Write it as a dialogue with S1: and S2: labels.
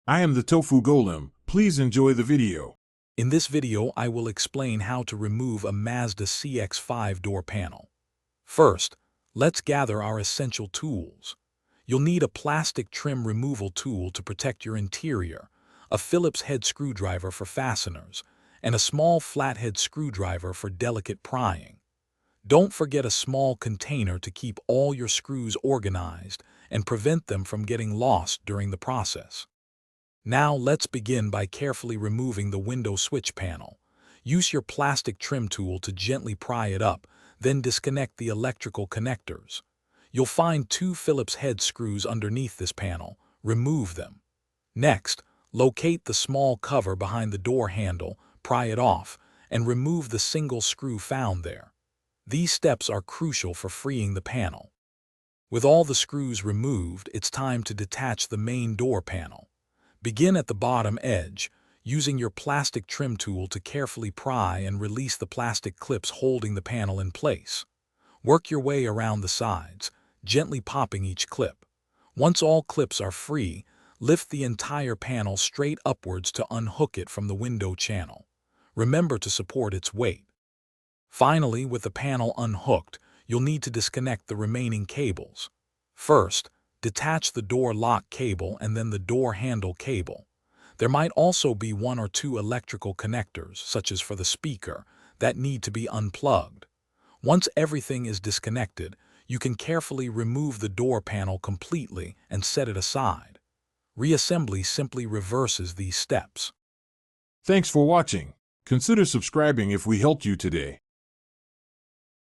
S1: I am the Tofu Golem. Please enjoy the video.
S2: In this video, I will explain how to remove a Mazda CX-5 door panel. First, let's gather our essential tools. You'll need a plastic trim removal tool to protect your interior, a Phillips head screwdriver for fasteners, and a small flathead screwdriver for delicate prying. Don't forget a small container to keep all your screws organized and prevent them from getting lost during the process. Now let's begin by carefully removing the window switch panel. Use your plastic trim tool to gently pry it up, then disconnect the electrical connectors. You'll find 2 Phillips head screws underneath this panel. Remove them. Next, locate the small cover behind the door handle, pry it off, and remove the single screw found there. These steps are crucial for freeing the panel. With all the screws removed, it's time to detach the main door panel. Begin at the bottom edge, using your plastic trim tool to carefully pry and release the plastic clips holding the panel in place. Work your way around the sides, gently popping each clip. Once all clips are free, lift the entire panel straight upwards to unhook it from the window channel. Remember to support its weight. Finally, with the panel unhooked, you'll need to disconnect the remaining cables. First, detach the door lock cable and then the door handle cable. There might also be 1 or 2 electrical connectors, such as for the speaker, that need to be unplugged. Once everything is disconnected, you can carefully remove the door panel completely and set it aside. Reassembly simply reverses these steps.
S1: Thanks for watching. Consider subscribing if we helped you today.